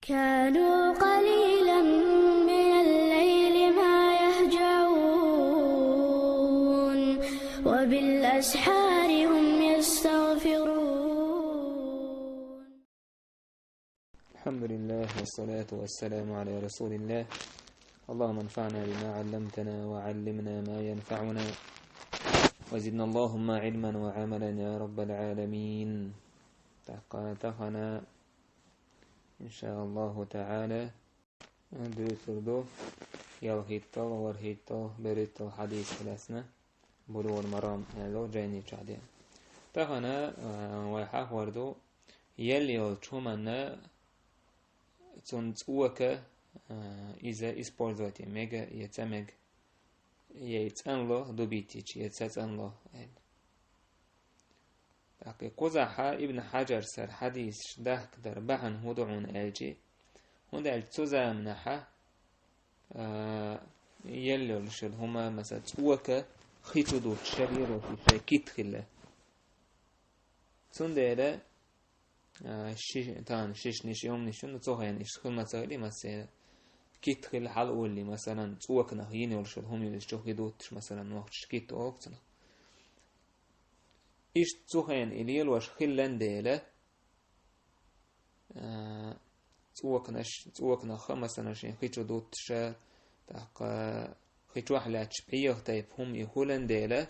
كانوا قليلا من الليل ما يهجعون وبالأسحار هم يستغفرون. الحمد لله والصلاة والسلام على رسول الله. اللهم انفعنا بما علمتنا وعلمنا ما ينفعنا وزدنا اللهم علما وعملا يا رب العالمين. تقنا إن شاء الله تعالى درسردو يلغيتو ورهيتو بريتو حديث خلاسنا بلوغ المرام هذا جاني شعدين تقنا ويحاق وردو يليو تشومنا تنسوك إذا إسبورزوتي ميجا يتمج يتأنلو دوبيتيش يتأنلو قزحة ابن حجر سر حديث ده كدر بحن هدعون ألجي هندا التوزا منحة يلو لشل هما مثلا تسوك خيتو دو تشريرو في كيت خلا سنديرا شيش نيش يوم نيشون نتوها يعني إشخل مسائلي مسائل كيت خلا حال أولي مثلا تسوك نهيني ولشل هم يلشو خيدوتش مثلا وقت شكيت أوقتنا إيش تسوخين إليل واش خلان ديلا تسوكنا خمسة نشين خيتو دوتشا تاق خيتو أحلى تشبعيه تايب هم يهولان ديلا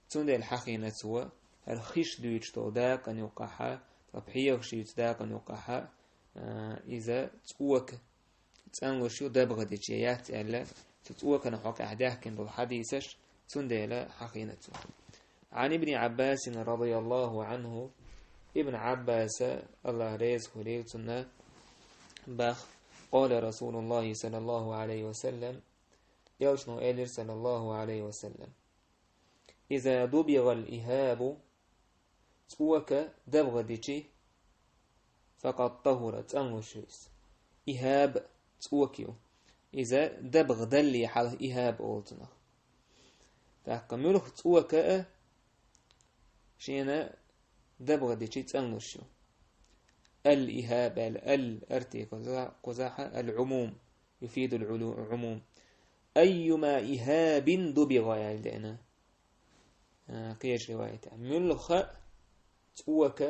تون ديل حقينة سوا الخيش دويتش تو داق أن يوقعها طبحيه خشيت داق أن يوقعها إذا تسوك تسانغوشيو دابغ ديجيات ألا تسوكنا حق أحداه كن بالحديثش تون ديلا حقينة سوا. عن ابن عباس رضي الله عنه ابن عباس الله رزقه ليلتنا بخ قال رسول الله صلى الله عليه وسلم يوشنو إلير صلى الله عليه وسلم إذا دبغ الإهاب تسوك دبغ ديجي فقد طهرت أنغشيس إهاب تسوكيو إذا دبغ دلي حال إهاب أولتنا تحكملوه تسوك شينا دبغ ديشي تسانغشو الإهاب الأرتي قزاحة العموم يفيد العموم أيما إهاب دبغ يعني لأنا قياش رواية ملخ تسوك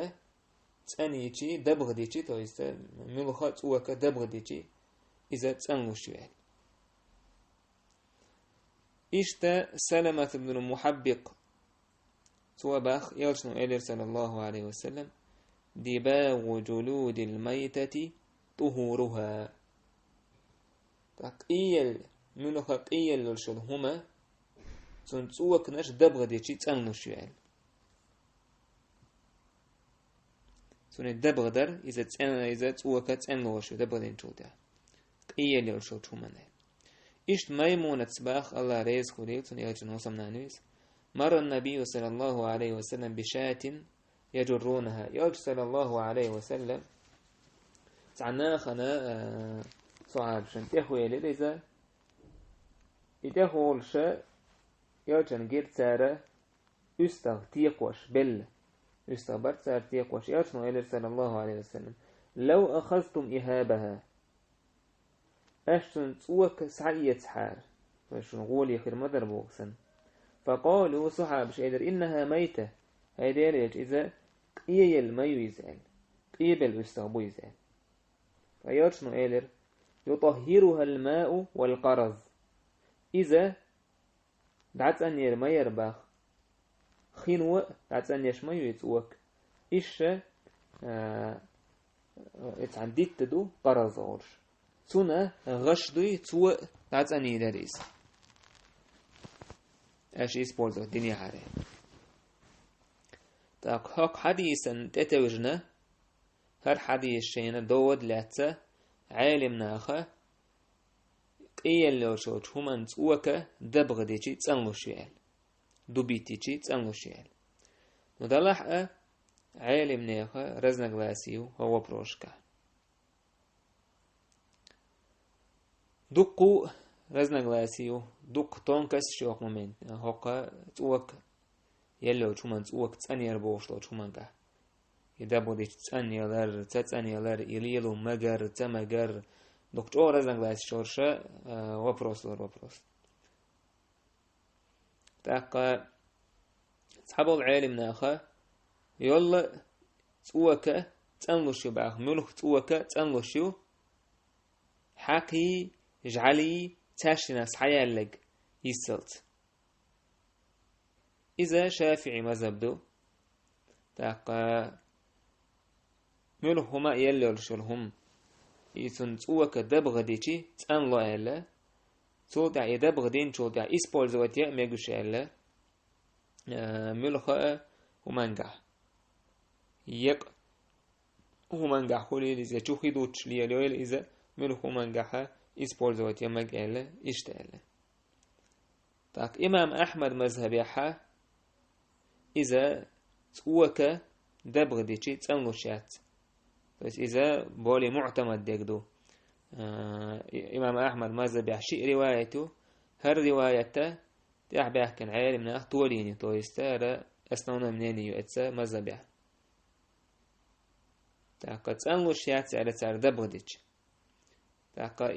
تسانيشي دبغ ديشي تويست ملخ تسوك دبغ ديشي إذا تسانغشو يعني إشتا سلمة بن المحبق توباخ يلشنو إلير صلى الله عليه وسلم دباغ جلود الميتة طهورها تقيل منو قيل للشل هما تنسوك نش دبغ ديشي تسانوش يعني تون دبغ در إذا تسوك تسانوش دبغ دين شودا قيل للشل هما إشت ميمونة تباخ الله ريز خليل تون يلشنو وصمنا نويس مر النبي صلى الله عليه وسلم بشاة يجرونها يوج صلى الله عليه وسلم تعناخنا صعب شنتيخو يلي إذا يتيخو الشاء يوجن جير سارة يستغ تيقوش بل يستغبر سارة تيقوش يوجنو يلي صلى الله عليه وسلم لو أخذتم إهابها أشتن تسوك سعية حار وشن غولي خير مدر بوغسن فقالوا صحاب شيدر إنها ميتة هيدير إذا قيل المي يزعل قيبل يستغبو يزعل فيرشنو إيلر يطهرها الماء والقرز إذا دعت أن يرمي يرباخ خينو دعت أن يشمي يتوك إيش اتعنديت تدو قرز غرش سنة غشدو يتوك دعت أن يدريس أشي سبورزو الدنيا حارة تاك هاك حديثا تتوجنا هر حديث شينا دود لاتسا عالم ناخا قيل لو شوش همان تسوكا دبغ ديشي تسانغو شيال دوبيتيشي تسانغو شيال ندلح عالم ناخا رزنق باسيو هو بروشكا دقو رزنق باسيو دق تونكس شوق مومنت هاكا تسوك يلو شومان تسوك تسانير بوشلو شومان كا يدبغديش تسأنيلر تسأنيلر إليلو مجر تمجر دوك جو رزنگ باش شورشة вопрос تاق صحاب العالم ناخا يلا تسوكا تنلوشيو باخ ملوك تسوكا تنلوشيو حقي جعلي تاشنا صحيالك يسلت إذا شافعي مذهب تاق ملوك هما يلولشلهم يسون تسوكا دبغديشي تنلو ألا تو دا يدبغدين تو دا использовать ميغوش ألا ملوك همانجح يق همانجح خولي إذا تشوخي دوتش ليالويل إذا ملوك همانجح использовать يمج ألا إشتألا تاك إمام أحمد مذهب يحا إذا تسوكا دبغديشي تنلوشات بس إذا بولي معتمد ديكدو إمام أحمد مذهب يحشي روايته هر روايته تحبه كان عالم ناخ توليني تو يستارى أسنونا منيني يؤتسى مذهب يح تاقا تسألوشيات على تار دبغديش تاقا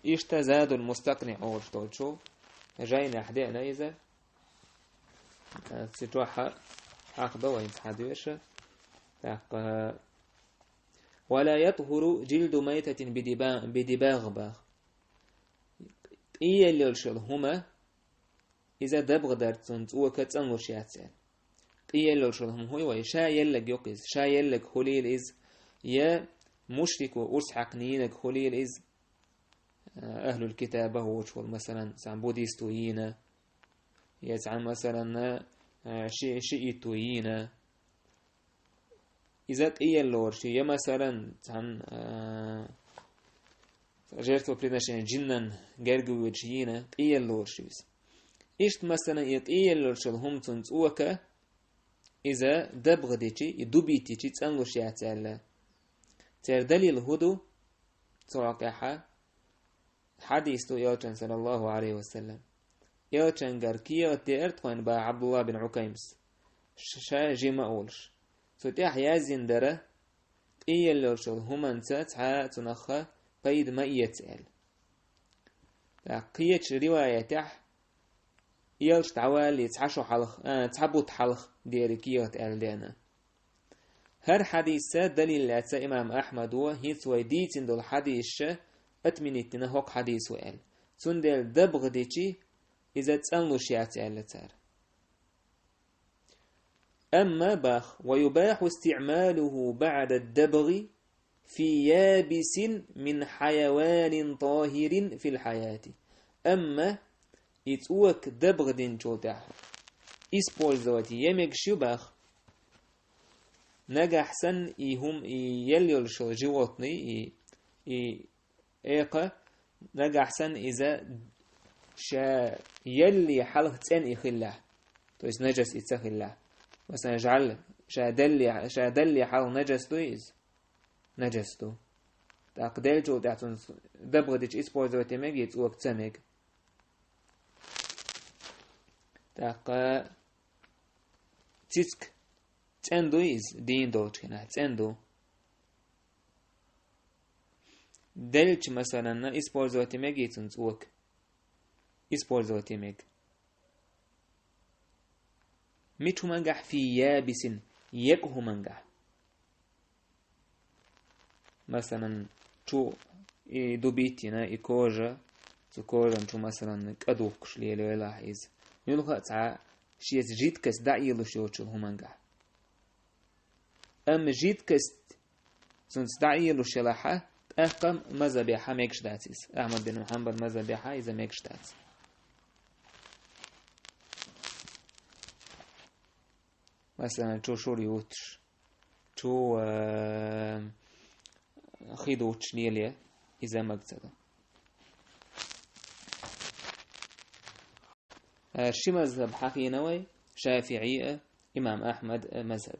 إشتزاد المستقنع أورش تولشو جاينا أحدينا إذا ستوحى حق دوا ينتحدوش تاقا ولا يطهر جلد ميتة بدباغ باغ إيه اللي يلشل هما إذا دبغ دارتون وكتن وشياتين إيه اللي يلشل هم هو شا يلك يقز شا يلك خليل إز يا مشرك وأرسحق نينك خليل إز أهل الكتابة وشول مثلا سعن بوديستويين يسعن مثلا شيئتويين إذا قيل اللورشي يا مثلا عن جرتو بريدناشين جنن جرجو وجينا قيل اللورشيس إيش مثلا يقيل اللورشل هم تنسوكا إذا دبغديتي يدوبيتي تسألوشي عتالا تردلي الهدو تراقحا حديث يوتشن صلى الله عليه وسلم يوتشن جركية تيرتوين با عبد الله بن عكيمس شا جيما أولش فتح يازين دره إيه لورشل همان تسعى تنخى بيد ما يتسأل قيتش رواية تح يلش تعوالي تحشو حلخ تحبوت حلخ ديري كيوت ألدينا هر حديثة دليل لأتسا إمام أحمد وهيث ويديتين دول حديث أتمنيتنا هوك حديث وقال تندل دبغ ديشي إذا تسألو شيعتي ألتار أما باخ ويباح استعماله بعد الدبغ في يابس من حيوان طاهر في الحياة أما يتوك دبغ دين جوتاح إسبولزواتي يمك شباخ نجح سن إيهم يليل شو جواتني إيقا نجح سن إذا شا يلي حلق تن إخلاه تويس نجس إتسخلاه مثلا جعل شادلي حال نجس تويز نجس تو تقدل جو داتون دبغديش إسبولزواتي مج يتوك تمج تاق تيسك تندو إز دين دوت هنا تندو دلش مثلا إسبولزواتي مج يتوك إسبولزواتي مج ميتو منجح في يابس يكه منجح مثلا شو دوبيتنا إيكوجا تكوجا شو مثلا كدوكش ليه لاحظ يلقى تاع شيء جيت كس داعي لشيء شو هو منجح أم جيت كس سنت داعي لشيء لاحة أحكم مذهبها ميكش داتيس أحمد بن محمد مذهبها إذا ميكش داتيس مثلا شو شوريوتش شو خيدوتش ليليا إذا مقصده شي مذهب حقي نوي شافعية إمام أحمد مذهب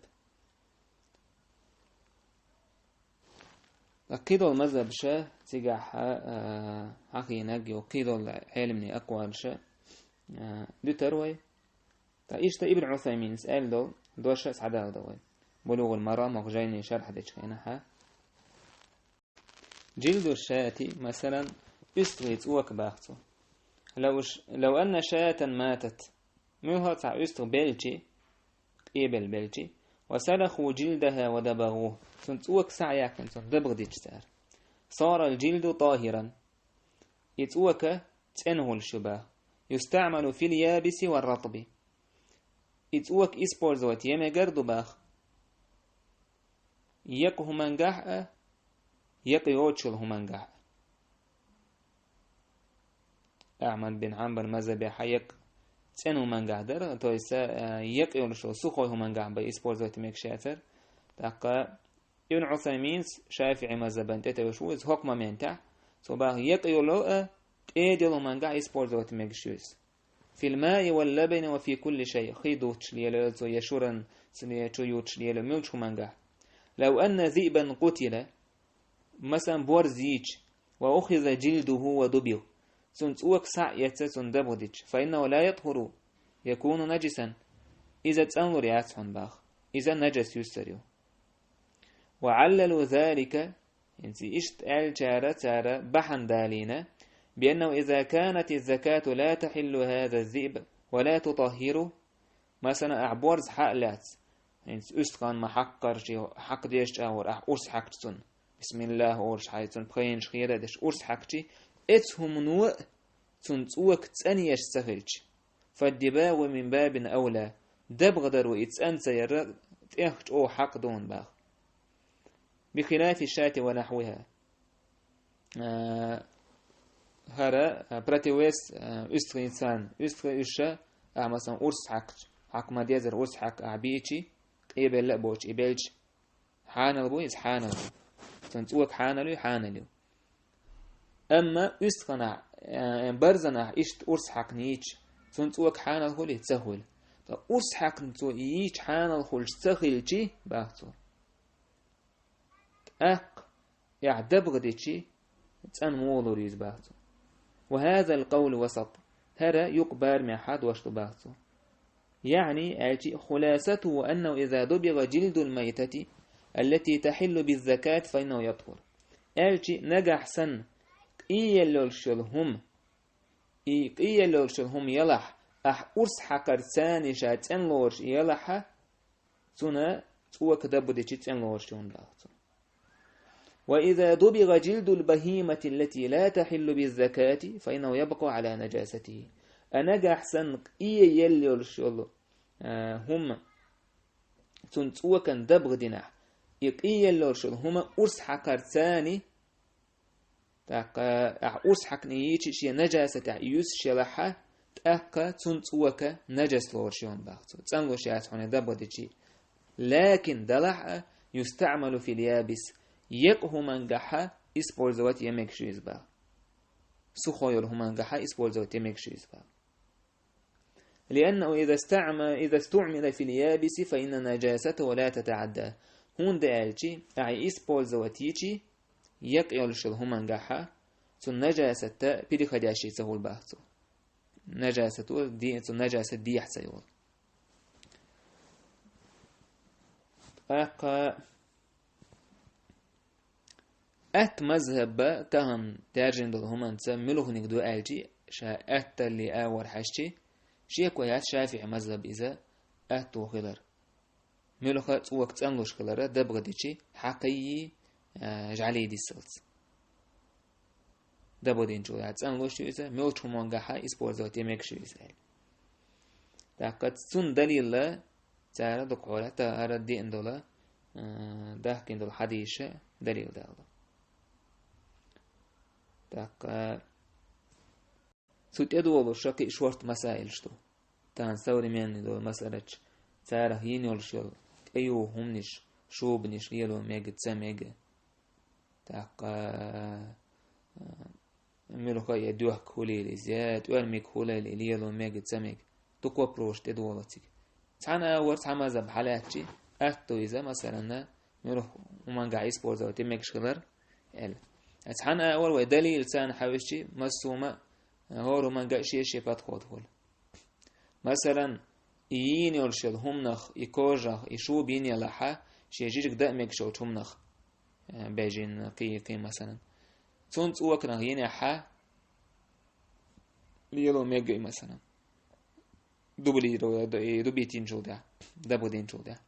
قيدو المذهب شا تيجح حقي نجي وقيدو العلمني أقوال شا دو تروي تا إيش تا ابن عثيمين سأل دو دوشة سعدال دوي بلوغ المرام وغجيني شرح ديشكينها. جلد الشاة مثلا استغيت اوك باختو. لو أن شاة ماتت منها تع استغ بلجي قيبل بلجي وسلخوا جلدها ودبغوه سنت اوك سعياك سنت دبغ ديشتار صار الجلد طاهرا يتوك تنه الشباه يستعمل في اليابس والرطب يتوك إسبورزوات يمجر دباخ يقه منجح يقيوتشل همنجح أعمل بن عمبر مذهب حيق تنو منجح در تويسا يقيول شو سخوي همنجح بإسبورزوات مكشاتر تاقا ابن عثيمين شافعي مذهبا تتوشوز حكم منتع صباح يقيولو تيدلو منجح إسبورزوات مكشوز في الماء واللبن وفي كل شيء خيدوتش ليلو يشورن سليتشو ليلو ملش همنجح لو أن ذئبا قتل مثلا بورزيج وأخذ جلده ودبغ سنت أوك سعيت سندبغدج فإنه لا يطهر يكون نجسا إذا تأمر ياتحن باخ إذا نجس يستريو وعللوا ذلك انتي اشت تارة بحن دالينا بأنه إذا كانت الزكاة لا تحل هذا الذئب ولا تطهره مثلا أعبورز حقلات انت أستغان ما حق ديش أور أرس حقتون بسم الله أورش حيتون بخينش خيرا ديش أرس حقتي اتهم نوء تنتوك تانيش سخلش فالدباغ من باب أولى دبغدر إتسان سيرا تأخت أو حق دون باغ بخلاف الشاة ونحوها هرا براتيويس أستغينسان أستغيشا مثلا أرس حق ما ديزر أرس حق أعبيتي إيبل لأبوش إيبلج حانل بويز حانل تنتوك حانلو أما أستغنع برزنا إشت أرس حق نيش تنتوك حانل هولي تسهل أرس حق نتو إيش حانل هول تسهلتي باختو أق يعدبغدتي تأن مولو ريز باختو وهذا القول وسط هذا يقبر من حد وشت باختو يعني خلاصته أنه إذا دبغ جلد الميتة التي تحل بالزكاة فإنه يطهر نجح سن إيلولشلهم يلح أرس حكر ثاني شاتن لورش يلح سنة توك دبدي تشتن لورش وإذا دبغ جلد البهيمة التي لا تحل بالزكاة فإنه يبقى على نجاسته أنجح سن إيلولشل هم تنتوكا دبغ دينح إيلولشل هم أرس حكر ثاني أرس حق نيجي شيء نجاسة يوس شلحة تأكا تنتوكا نجس لورشون باختو تنلوش ياتحون دبغدي لكن دلح يستعمل في اليابس يقه منجحة إسبورزوات يمكشيز با سخويل همنجحة إسبورزوات يمكشيز با لأنه إذا استعمل في اليابس فإن نجاسته لا تتعدى هون دالجي أي إسبورزواتيجي يقيلش همنجحة تن نجاسة بيدي خداشي سهول باختو نجاسة دي تن نجاسة دي يحسيول مذهب كهم تارجن دل همانسا ملوه نقدو آلجي شا اللي آور حشتي شيء كويات شافعي مذهب إذا خلر ملوه وقت أنلوش خلر دبغديشي حقيقي جعلي دي السلس دبغدين جو أنلوش إذا ملوش همانجحة إسبورزوات يمكشو إذا تاقت سن دليل تارا دقورة تارا دي اندولا دهكين دول حديشة دليل دالله تاق سوت يدولو شاكي شورت مسائل شتو تان ثوري مين دول مسألة تارا هينيول شل أيو همنش شوبنش يلو ميجا تسميجا تاق ملوكا يدوه كوليلي زياد وارمي كوليلي ليلو ميجا تسميجا تقوى بروش تدولتك تانا ورت حمازة بحالاتي أتو إذا مثلا ملوك ومن قاعد يسبورزا وتميك شغلر إل أتحنا أول ودليل سان حوشي مسومة هورو من قاعد شيء فتخوض هول مثلا يين يرشل هم نخ يكوجه يشوب ين يلحى شي جيجك دائما شو تمنخ بيجين قي مثلا تونت وكنا هنا حا ليلو ميجي مثلا دوبيتين جودا دبودين جودا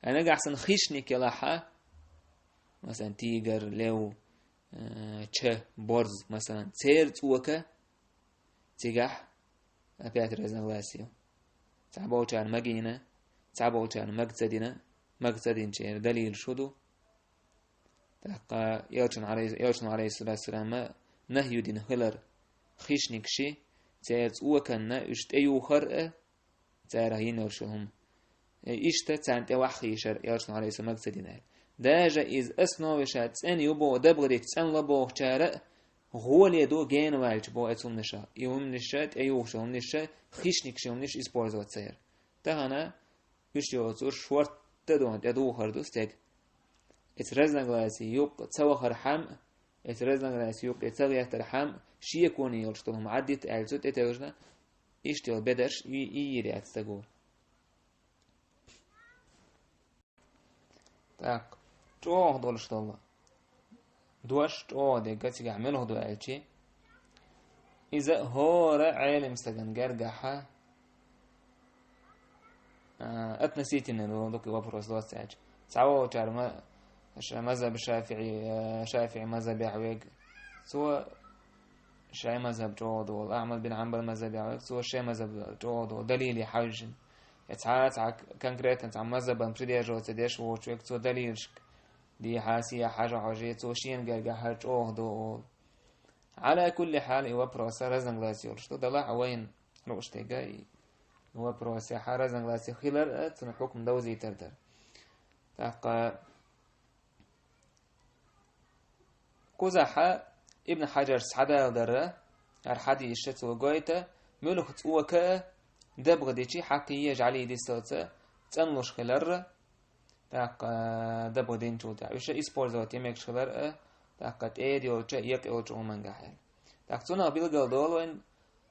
أنا قاعد خيشني كلا حا مثلا تيجر لو تشه برز مثلا تيرت وكا تيجح أبيات رزنا غلاسيو تعبوا كان مجينا تعبوا كان مقصدين شيء دليل شدو تلقى يوشن عليه الصلاة والسلام نهي دين هلر خيشنك شي تيرت وكنا اشت أيو خرق تارهين ورشهم إشتا تانت وحيشر يوشن عليه الصلاة والسلام داجا إز أسنوشات أن يبو دبغريك تان لبو شارع غولي دو جين والج بو أتوم نشا يوم نشات أيوش هم نشا خيشنك شيء هم نش إسبورز واتسير تهانا وش يوزور شورت تدون تدو خردوس تك إترزنا غلاسي يوق تسوى حم إترزنا غلاسي يوق تسوى حم شيء كوني يلشتهم عدت ألزوت إتوجنا إشتيل بدرش ييري أتستقول تاك جوه دولش الله دوش جوه دي قتي يعمله دو ألشي إذا هو عالم سجن جرجحة أتنسيت إنه دوك وفرس دوت ساج تعود تعرف مذهب شافعي مذهب يعوج سوى شيء مذهب جود والأعمل بن عمبر مذهب يعوج سوى شيء مذهب جود ودليل حج يتعاد كونكريت عن مذهب بمشي جود تديش وشوك سوى دليل دي حاسية حاجة حاجة سوى شيء جرجحة جود على كل حال هو بروسة رزن غلاسي ولشتو دلع وين روشتي جاي هو بروسة حرزن غلاسي خلر تن حكم دوزي تردر تاق كوزاحة ابن حجر سعدا درة أرحدي الشت وجايته ملوك توكا دبغ ديشي حقيقي جعلي دي صوته تنلش خلر تاق دبغ دين تودا وش إسبورز وتيمك خلر تاقت ايدي وجه يك اوجه من جاهل تاقتنا بيلقى دولوين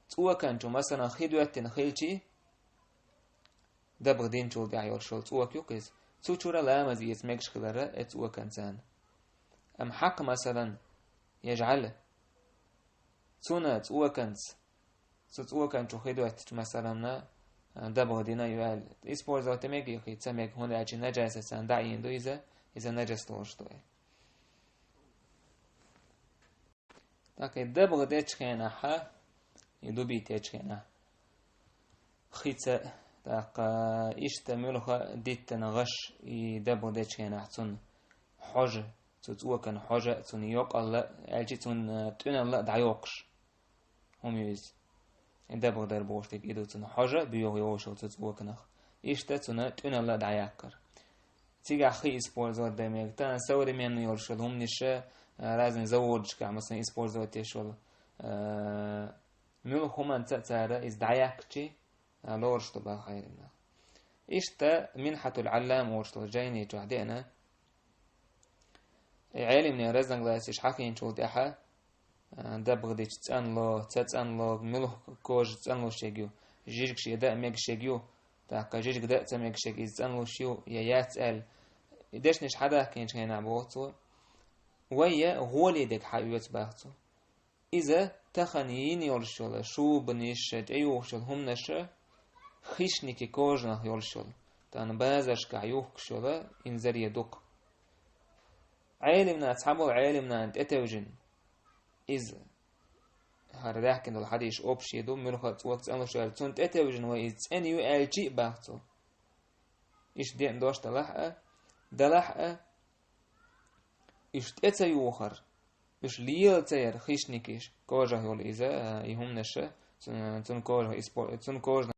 توكان جو مثلا خدوة خيلتي دبغ دين شول داعي شول توك يقيس توشورا لا مزيت مكش خلرة توكان سان ام حق مثلا يجعل تونا توكانس توكان جو خدوة مثلا دبغ دينا يوال إسبورز وتمك يقي تمك هنا أجي نجاسة سان داعي يندو إذا نجس لوش دوي لكن دبغ ديش كينا حا يدوبي تيش كينا خيطة تاق إشتملها ديتنا غش يدبغ ديش كينا حتون حاجة تتوكن حاجة تون يوق الله أجي تون تون الله دعيوقش هم يوز دبغ در بوشتك إدو تون حاجة بيوغ يوشو تتوكن إشتا تون الله دعياكر تيجا خي إسبورزات دميك تان سوري من يورشل هم نشا لازم زوج كا مثلا إسبورز وتيشول ملو خمان تأثير إزدعياكتي لورشتو بخيرنا إشتا منحة العلام ورشتو جايني جوعدينا عالمنا رزنغ لاسيش حقين شو ديحا دبغ ديش تسان لو ملو كوج تسان لو شيجيو جيجك شي دا ميك شيجيو تاقا جيجك دا تميك شيجي تسان لو شيو ياتسأل إداش نش حدا كينش كينا بوغتو ويا غولي ديك حيوت باختو إذا تخنيين يولشول شو بنيشت أيوشل هم نشا خيشنيكي كوجنا يولشول تان بازش كعيوك شولا إنزر يدوق عالمنا أصحابه عالمنا أنت أتوجن إذا هذا كن الحديث أبشي دوم من وقت أنا شغال تون أتوجن وإذ أنيو ألجي باختو إيش دين دوش دلحقة إيش تأتيوخر إيش ليل تير خيشنيكيش كوجه يول إذا يهم نشة تون كوجه